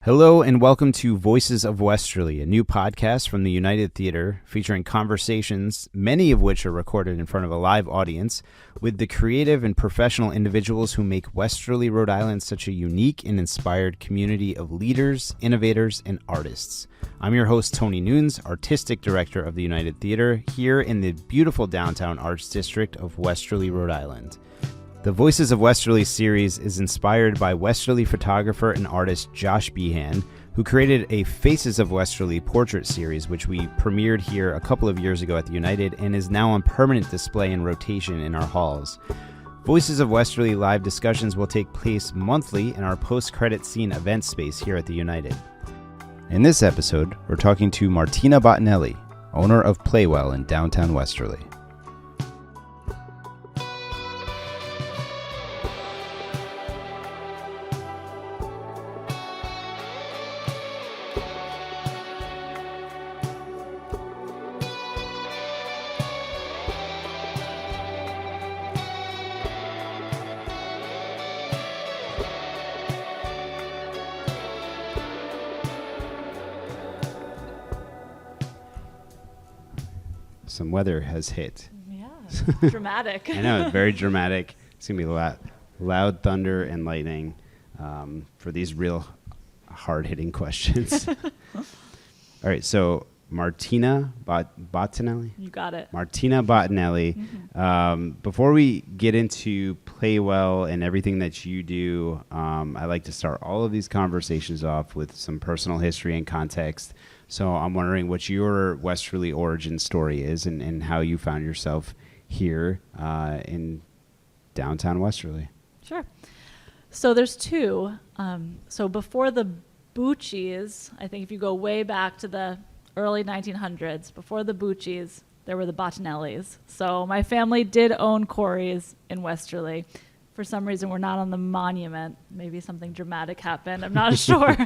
Hello and welcome to Voices of Westerly, a new podcast from the United Theater featuring conversations, many of which are recorded in front of a live audience, with the creative and professional individuals who make Westerly, Rhode Island such a unique and inspired community of leaders, innovators, and artists. I'm your host, Tony Nunes, Artistic Director of the United Theater, here in the beautiful downtown arts district of Westerly, Rhode Island. The Voices of Westerly series is inspired by Westerly photographer and artist Josh Behan, who created a Faces of Westerly portrait series, which we premiered here a couple of years ago at the United and is now on permanent display and rotation in our halls. Voices of Westerly live discussions will take place monthly in our post-credit scene event space here at the United. In this episode, we're talking to Martina Bottinelli, owner of Playwell in downtown Westerly. Some weather has hit. Yeah, dramatic. I know, it's very dramatic. It's going to be loud thunder and lightning for these real hard-hitting questions. All right, so Martina Bottinelli? You got it. Martina Bottinelli. Mm-hmm. Before we get into Playwell and everything that you do, I like to start all of these conversations off with some personal history and context. So I'm wondering what your Westerly origin story is and how you found yourself here in downtown Westerly. Sure. So there's two. So before the Bucci's, I think if you go way back to the early 1900s, before the Bucci's, there were the Bottinellis. So my family did own quarries in Westerly. For some reason, we're not on the monument. Maybe something dramatic happened. I'm not sure.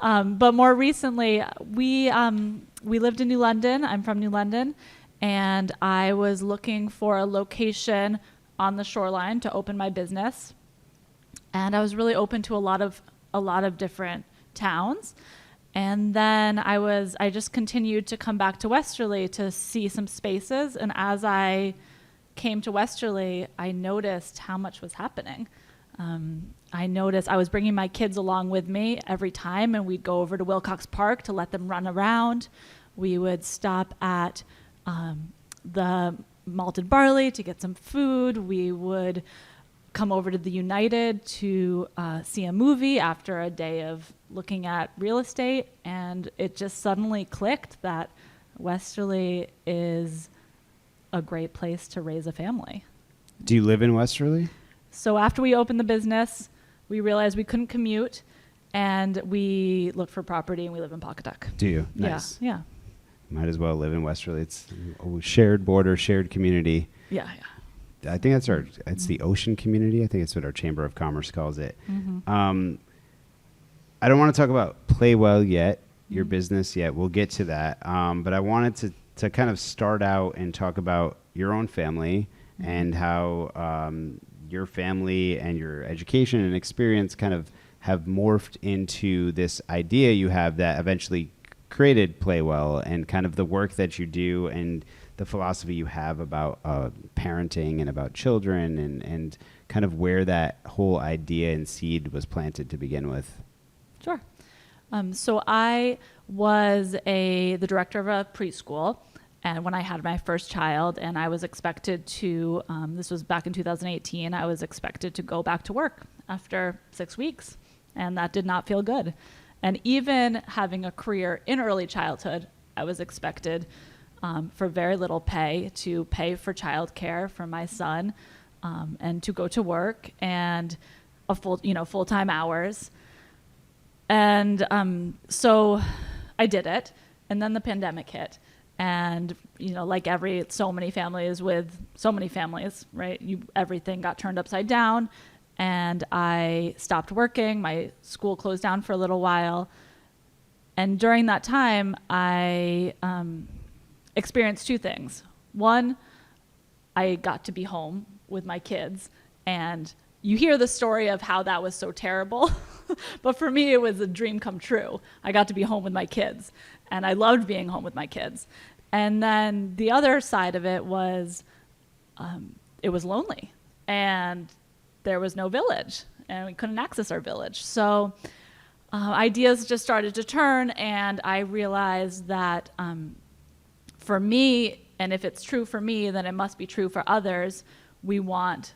But more recently, we lived in New London. I'm from New London. And I was looking for a location on the shoreline to open my business. And I was really open to a lot of different towns. And then I just continued to come back to Westerly to see some spaces. And as I came to Westerly, I noticed how much was happening. I noticed I was bringing my kids along with me every time, and we'd go over to Wilcox Park to let them run around. We would stop at the Malted Barley to get some food. We would come over to the United to see a movie after a day of looking at real estate, and it just suddenly clicked that Westerly is a great place to raise a family. Do you live in Westerly? So after we opened the business, we realized we couldn't commute, and we looked for property, and we live in Pawcatuck. Do you? Nice. Yeah. Might as well live in Westerly. It's a shared border, shared community. Yeah. I think it's the ocean community. I think it's what our Chamber of Commerce calls it. Mm-hmm. I don't want to talk about Playwell yet, your business yet. We'll get to that. But I wanted to kind of start out and talk about your own family and how your family and your education and experience kind of have morphed into this idea you have that eventually created Playwell, and kind of the work that you do and the philosophy you have about parenting and about children and kind of where that whole idea and seed was planted to begin with. Sure. So I was the director of a preschool, and when I had my first child, and I was expected to, this was back in 2018, I was expected to go back to work after 6 weeks, and that did not feel good. And even having a career in early childhood, I was expected for very little pay to pay for childcare for my son, and to go to work and full-time hours. And so I did it, and then the pandemic hit, and like so many families, right? Everything got turned upside down, and I stopped working. My school closed down for a little while, and during that time, I experienced two things. One, I got to be home with my kids, and you hear the story of how that was so terrible. But for me, it was a dream come true. I got to be home with my kids, and I loved being home with my kids. And then the other side of it was, it was lonely, and there was no village, and we couldn't access our village. So ideas just started to turn, and I realized that for me, and if it's true for me, then it must be true for others, we want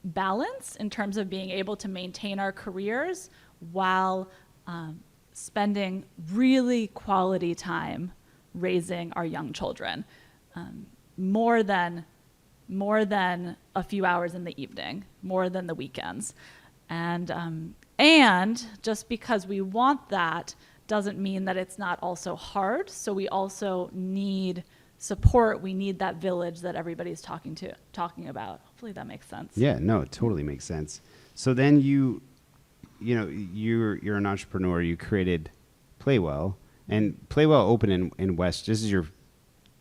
balance in terms of being able to maintain our careers while spending really quality time raising our young children, more than a few hours in the evening, more than the weekends. And just because we want that doesn't mean that it's not also hard. So we also need support. We need that village that everybody's talking about. Hopefully that makes sense. Yeah, no, it totally makes sense. So then you're an entrepreneur. You created Playwell, and Playwell opened in West. This is your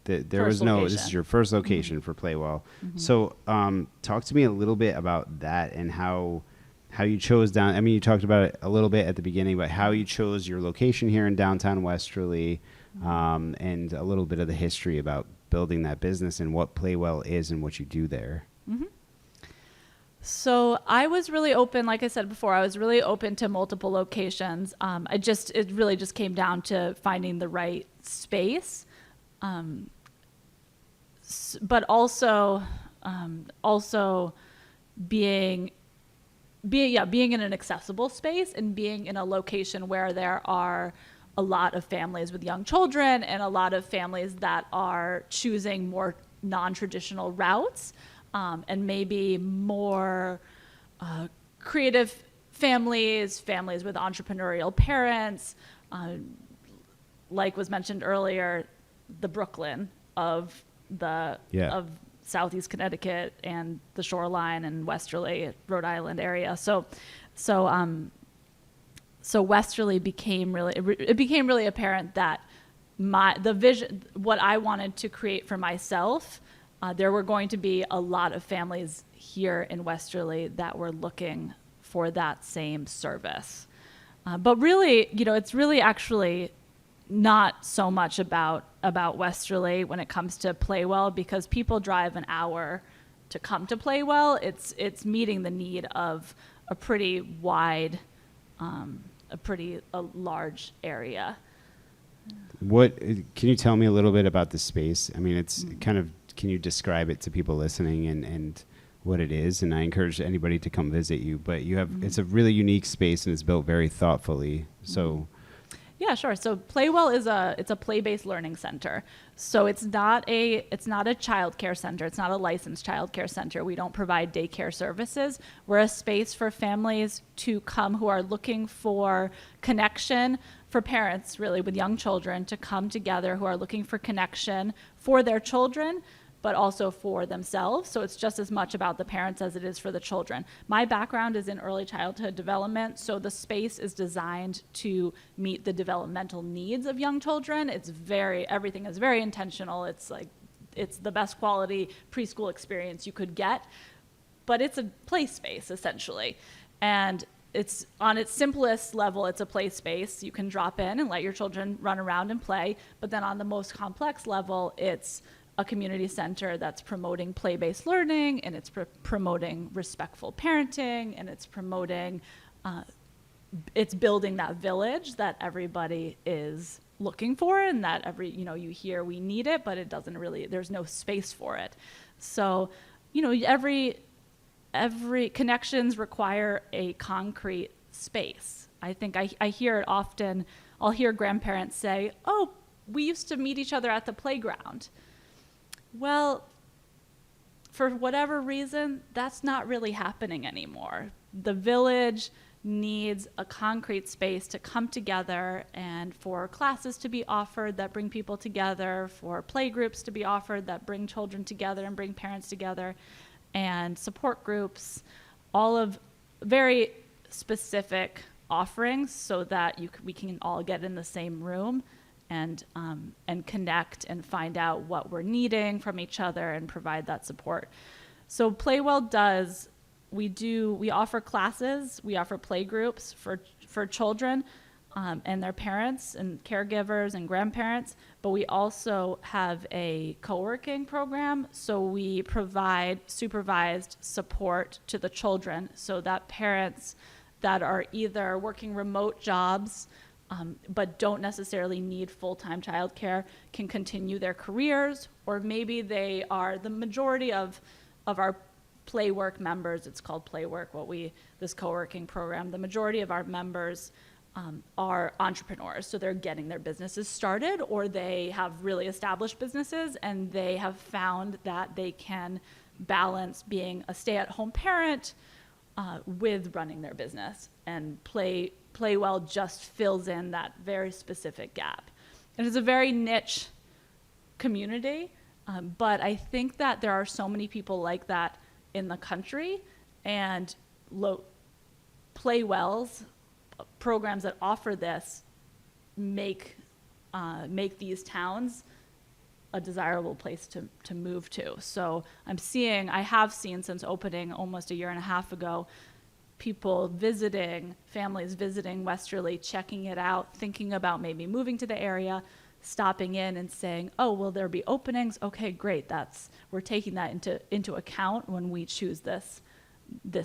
this is your first location for Playwell. Mm-hmm. So talk to me a little bit about that and how you chose you talked about it a little bit at the beginning, but how you chose your location here in downtown Westerly, and a little bit of the history about building that business and what Playwell is and what you do there. Mm-hmm. So I was really open, like I said before, I was really open to multiple locations. It really just came down to finding the right space, but also being in an accessible space and being in a location where there are a lot of families with young children and a lot of families that are choosing more non-traditional routes, and maybe more creative families with entrepreneurial parents, like was mentioned earlier, the Brooklyn of Southeast Connecticut and the shoreline and Westerly, Rhode Island area. So Westerly became really apparent that the vision, what I wanted to create for myself, there were going to be a lot of families here in Westerly that were looking for that same service. But really, it's really actually not so much about Westerly when it comes to Playwell, because people drive an hour to come to Playwell. It's meeting the need of a pretty wide, a large area. What can you tell me a little bit about the space? I mean, it's kind of, can you describe it to people listening and what it is? And I encourage anybody to come visit you, but you have, it's a really unique space and it's built very thoughtfully. So yeah, sure. So Playwell it's a play-based learning center. So it's not a child care center. It's not a licensed child care center. We don't provide daycare services. We're a space for families to come who are looking for connection, for parents really with young children to come together who are looking for connection for their children, but also for themselves. So it's just as much about the parents as it is for the children. My background is in early childhood development, so the space is designed to meet the developmental needs of young children. Everything is very intentional. It's the best quality preschool experience you could get, but it's a play space essentially. And it's on its simplest level, it's a play space. You can drop in and let your children run around and play, but then on the most complex level, it's a community center that's promoting play-based learning, and it's promoting respectful parenting, and it's promoting, it's building that village that everybody is looking for, and that you hear we need it, but it doesn't really, there's no space for it. So, every connections require a concrete space. I think I hear it often. I'll hear grandparents say, "Oh, we used to meet each other at the playground." Well, for whatever reason, that's not really happening anymore. The village needs a concrete space to come together, and for classes to be offered that bring people together, for play groups to be offered that bring children together and bring parents together, and support groups, all of very specific offerings so that we can all get in the same room and connect and find out what we're needing from each other and provide that support. So Playwell does we offer classes, we offer play groups for children and their parents and caregivers and grandparents, but we also have a co-working program. So we provide supervised support to the children so that parents that are either working remote jobs but don't necessarily need full-time childcare can continue their careers, or maybe they are the majority of our Playwork members. It's called Playwork, this co-working program. The majority of our members are entrepreneurs, so they're getting their businesses started, or they have really established businesses and they have found that they can balance being a stay-at-home parent with running their business, and Playwell just fills in that very specific gap. It is a very niche community, but I think that there are so many people like that in the country, and Playwells, programs that offer this, make these towns a desirable place to move to. So I have seen since opening almost a year and a half ago, families visiting Westerly, checking it out, thinking about maybe moving to the area, stopping in and saying, oh, will there be openings? Okay, great. We're taking that into account when we choose this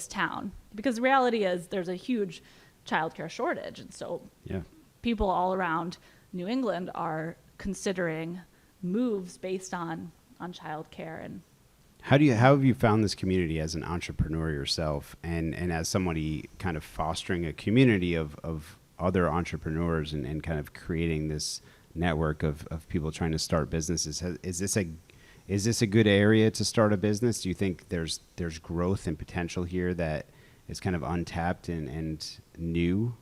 town. Because the reality is there's a huge childcare shortage. And so people all around New England are considering moves based on childcare. And how have you found this community as an entrepreneur yourself, and as somebody kind of fostering a community of other entrepreneurs and kind of creating this network of people trying to start businesses? Is this a good area to start a business? Do you think there's growth and potential here that is kind of untapped and new?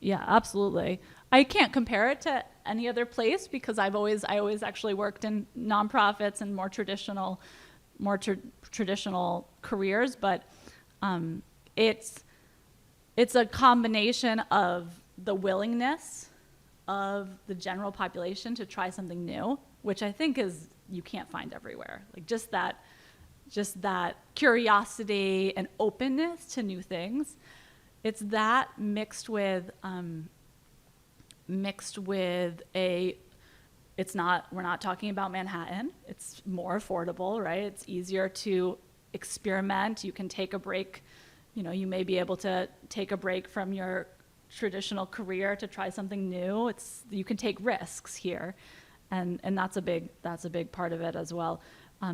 Yeah, absolutely. I can't compare it to any other place because I always actually worked in nonprofits and more traditional careers, but it's a combination of the willingness of the general population to try something new, which I think you can't find everywhere. Like just that curiosity and openness to new things. It's that mixed with we're not talking about Manhattan. It's more affordable, right? It's easier to experiment. You can take a break. You may be able to take a break from your traditional career to try something new. You can take risks here, and that's a big part of it as well.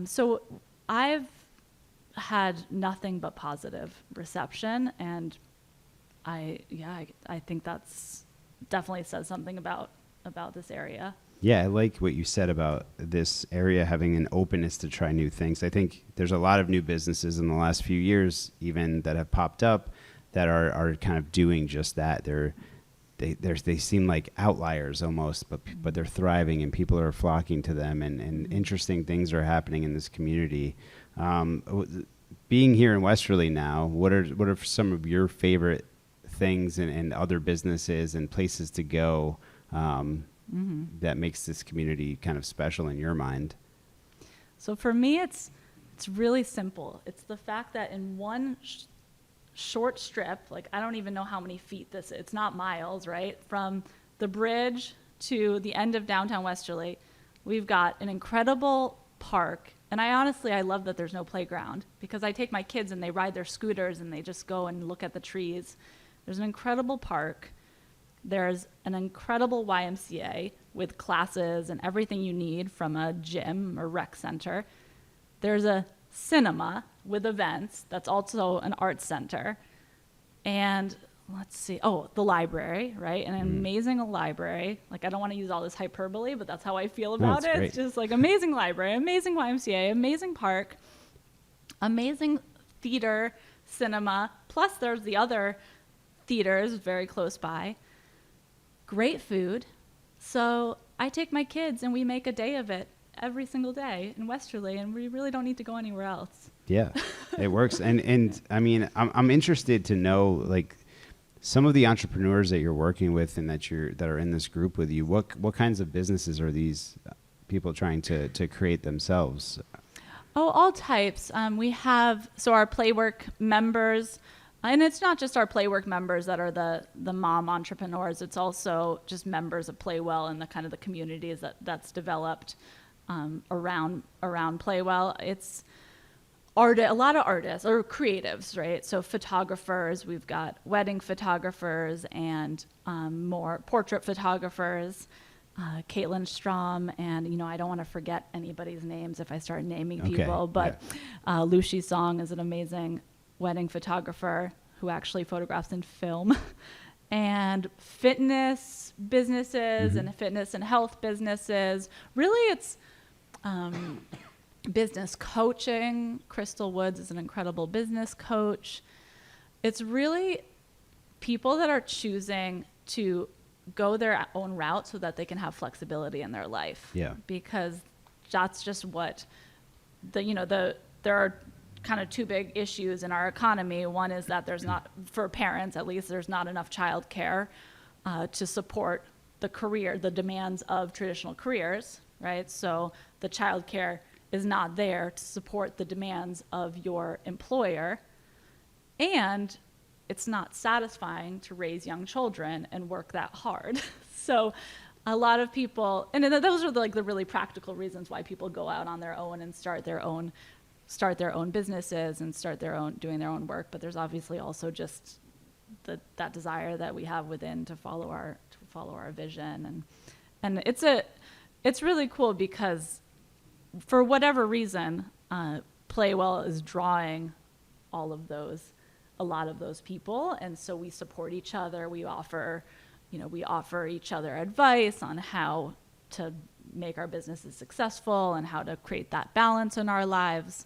So I've had nothing but positive reception, and I think that's definitely says something about this area. Yeah, I like what you said about this area having an openness to try new things. I think there's a lot of new businesses in the last few years even that have popped up that are kind of doing just that. They seem like outliers almost, but they're thriving and people are flocking to them, and interesting things are happening in this community. Being here in Westerly now, what are some of your favorite things and other businesses and places to go that makes this community kind of special in your mind? So for me, it's really simple. It's the fact that in one short strip, like I don't even know how many feet this is. It's not miles, right? From the bridge to the end of downtown Westerly, we've got an incredible park. And I love that there's no playground, because I take my kids and they ride their scooters and they just go and look at the trees. There's an incredible park. There's an incredible YMCA with classes and everything you need from a gym or rec center. There's a cinema with events that's also an arts center. And the library, right? An amazing library. Like, I don't want to use all this hyperbole, but that's how I feel about it. Great. It's just like amazing library, amazing YMCA, amazing park, amazing theater, cinema. Plus there's the other theaters very close by. Great food. So I take my kids and we make a day of it every single day in Westerly, and we really don't need to go anywhere else. Yeah, it works. And I mean, I'm interested to know, like, some of the entrepreneurs that you're working with and that are in this group with you. What kinds of businesses are these people trying to create themselves? Oh, all types. We have, so our Playwork members, and it's not just our Playwork members that are the mom entrepreneurs. It's also just members of Playwell and the kind of the communities that's developed around Playwell. It's a lot of artists or creatives, right? So photographers, we've got wedding photographers and more portrait photographers. Caitlin Strom, and I don't want to forget anybody's names if I start naming people, but Lucy Song is an amazing wedding photographer who actually photographs in film, and fitness businesses and fitness and health businesses. Really, it's business coaching. Crystal Woods is an incredible business coach. It's really people that are choosing to go their own route so that they can have flexibility in their life. Yeah. Because that's just what there are kind of two big issues in our economy. One is that there's not, for parents at least, there's not enough childcare to support the demands of traditional careers, right? So the childcare is not there to support the demands of your employer, and it's not satisfying to raise young children and work that hard. So a lot of people, and those are the really practical reasons why people go out on their own and start their own businesses and doing their own work. But there's obviously also just that desire that we have within to follow our vision. And it's really cool because for whatever reason, Playwell is drawing a lot of those people, and so we support each other. We offer each other advice on how to make our businesses successful and how to create that balance in our lives.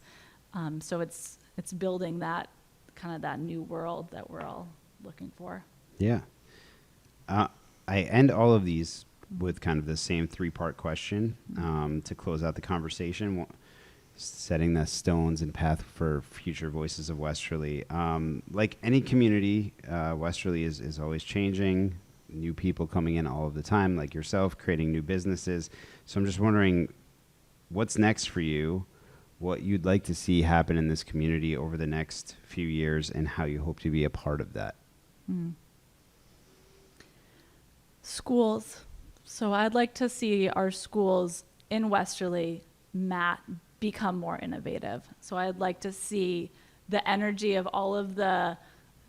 So it's building that kind of that new world that we're all looking for. Yeah. I end all of these with kind of the same 3-part question to close out the conversation. Setting the stones and path for future voices of Westerly. Like any community, Westerly is always changing, new people coming in all of the time, like yourself, creating new businesses. So I'm just wondering, what's next for you, what you'd like to see happen in this community over the next few years, and how you hope to be a part of that? Schools. So I'd like to see our schools in Westerly become more innovative. So I'd like to see the energy of all of the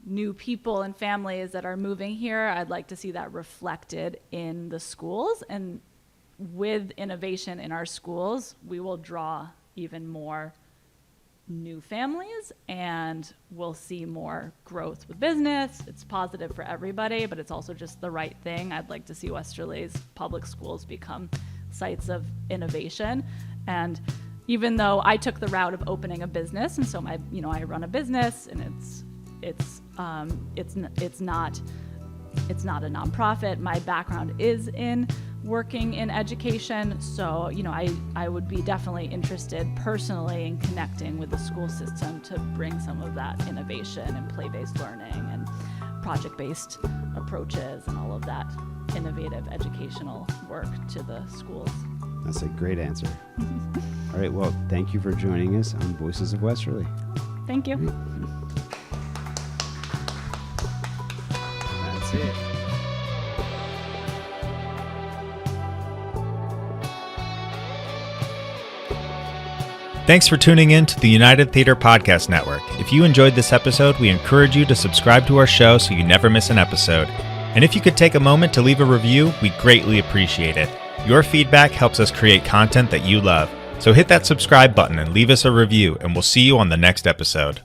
new people and families that are moving here. I'd like to see that reflected in the schools, and with innovation in our schools, we will draw even more new families and we'll see more growth with business. It's positive for everybody, but it's also just the right thing. I'd like to see Westerly's public schools become sites of innovation. And even though I took the route of opening a business, and so I run a business, and it's not a nonprofit. My background is in working in education, so I would be definitely interested personally in connecting with the school system to bring some of that innovation and play-based learning and project-based approaches and all of that innovative educational work to the schools. That's a great answer. All right, well, thank you for joining us on Voices of Westerly. Thank you. That's it. Thanks for tuning in to the United Theater Podcast Network. If you enjoyed this episode, we encourage you to subscribe to our show so you never miss an episode. And if you could take a moment to leave a review, we'd greatly appreciate it. Your feedback helps us create content that you love. So hit that subscribe button and leave us a review, and we'll see you on the next episode.